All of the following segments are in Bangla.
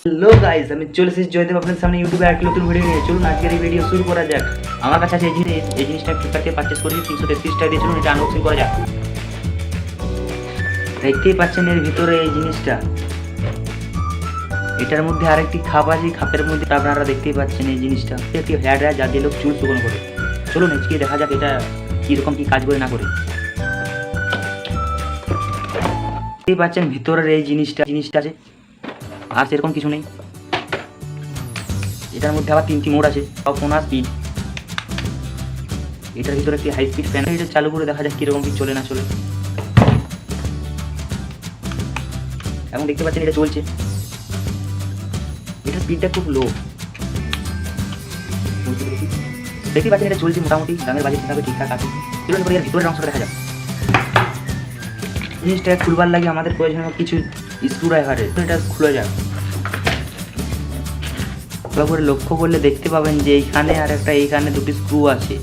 হ্যালো গাইস, আমি চলে এসেছি জয়দেব আপনাদের সামনে ইউটিউবে আর নতুন ভিডিও নিয়ে। চলুন আজকের এই ভিডিও শুরু করা যাক। আমার কাছে আছে এই জিনিসটা ফ্লিপকার্ট থেকে পারচেস করেছি 333 টাকা দিয়ে। চলুন এটা আনবক্সিং করা যাক। দেখতেই পাচ্ছেন এর ভিতরে এই জিনিসটা, এটার মধ্যে আরেকটি খাপ আছে, খাপের মধ্যে আপনারা দেখতেই পাচ্ছেন এই জিনিসটা একটি হেয়ার ড্রায়ার যা দিয়ে লোক চুল শুকনো করে। চলুন আজকে দেখা যাক এটা কীরকম কী কাজ করে না করে। দেখতেই পাচ্ছেন ভিতরের এই জিনিসটা আছে, আর সেরকম কিছু নেই। এটার মধ্যে আবার 3টি মোড আছে, ফোন আর স্পিড। এটার ভিতরে একটি হাই স্পিড ফ্যান। এটা চালু করে দেখা যাক কীরকম কি চলে না চলে। এবং দেখতে পাচ্ছেন এটা চলছে, এটার স্পিডটা খুব লো। দেখতে পাচ্ছেন এটা চলছে মোটামুটি, দামের বাজেট হিসাবে ঠিকঠাক আছে। চলুন করে এর ভিতরের অংশটা দেখা যাক। জিনিসটা খুলবার লাগে আমাদের প্রয়োজনীয় কিছু স্ক্রু ড্রাইভারের, এটা খুলে যাক। ভালো করে লক্ষ্য করলে দেখতে পাবেন যে এইখানে আর একটা এইখানে দুটি স্ক্রু আছে।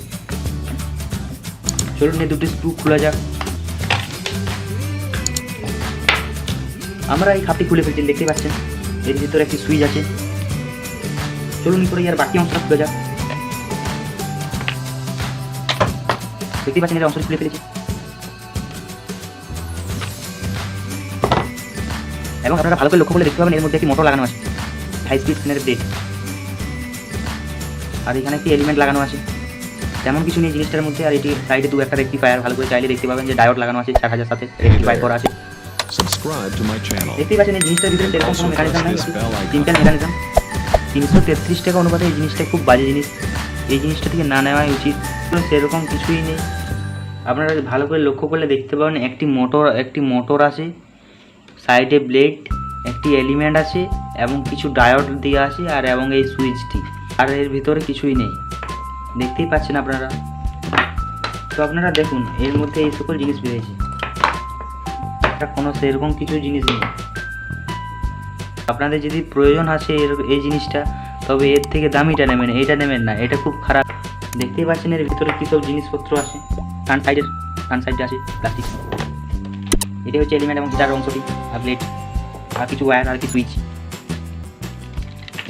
চলুন এই দুটি স্ক্রু খোলা যাক। আমরা এই খাপটি খুলে ফেলছি, দেখতে পাচ্ছেন এর ভিতরে একটি সুইচ আছে। চলুন করে এর বাকি অংশটা খুলে যাক। দেখতে পাচ্ছেন এর অংশটি খুলে ফেলেছি। এবং আপনারা ভালো করে লক্ষ্য করলে দেখতে পাবেন এর মধ্যে একটি মোটর লাগানো আছে, হাই স্পিড ফ্যানের ব্লেড। আর এখানে একটি এলিমেন্ট লাগানো আছে, তেমন কিছু নেই জিনিসটার মধ্যে। আর এটি সাইডে একটা রেক্টিফায়ার, ভালো করে চাইলে দেখতে পাবেন যে ডায়োড লাগানো আছে 4000 সাথে রেক্টিফাই করা আছে। দেখতেই পাচ্ছেন এই জিনিসটার ভিতরে সেরকম কোনো মেকানিজম নেই, সিম্পল মেকানিজম। 333 টাকা অনুপাতে এই জিনিসটা খুব বাজে জিনিস, এই জিনিসটা থেকে না নেওয়াই উচিত। সেরকম কিছুই নেই। আপনারা ভালো করে লক্ষ্য করলে দেখতে পাবেন একটি মোটর আছে, সাইডে ব্লেড, একটি এলিমেন্ট আছে এবং কিছু ডায়োড দেওয়া আছে, আর এবং এই সুইচটি। আর এর ভিতরে কিছুই নেই, দেখতেই পাচ্ছেন আপনারা। তো আপনারা দেখুন এর মধ্যে এই সকল জিনিস পেয়েছি, কোনো সেরকম কিছু জিনিস নেই। আপনাদের যদি প্রয়োজন আছে এই জিনিসটা, তবে এর থেকে দামিটা নেবেন, এইটা নেবেন না, এটা খুব খারাপ। দেখতেই পাচ্ছেন এর ভিতরে কী সব জিনিসপত্র আছে। ফ্রন্ট সাইডে আছে প্লাস্টিক। এটি হচ্ছে এলিমেন্ট এবং গিটার অংশটি, আর ব্লেড, আর কিছু ওয়্যার, আর কি সুইচ।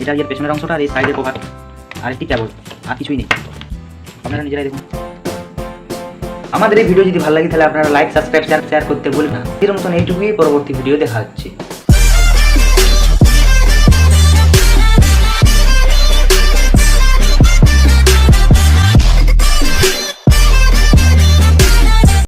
এটা এর পেছনের অংশটা, আর এই সাইডের কভার, আর একটি কেবল, আর কিছুই নেই। আপনারা নিজেরাই দেখুন। আমাদের এই ভিডিও যদি ভালো লাগে তাহলে আপনারা লাইক, সাবস্ক্রাইব, শেয়ার করতে ভুলবেন না। এর মতন এইটুকুই, পরবর্তী ভিডিও দেখা হচ্ছে।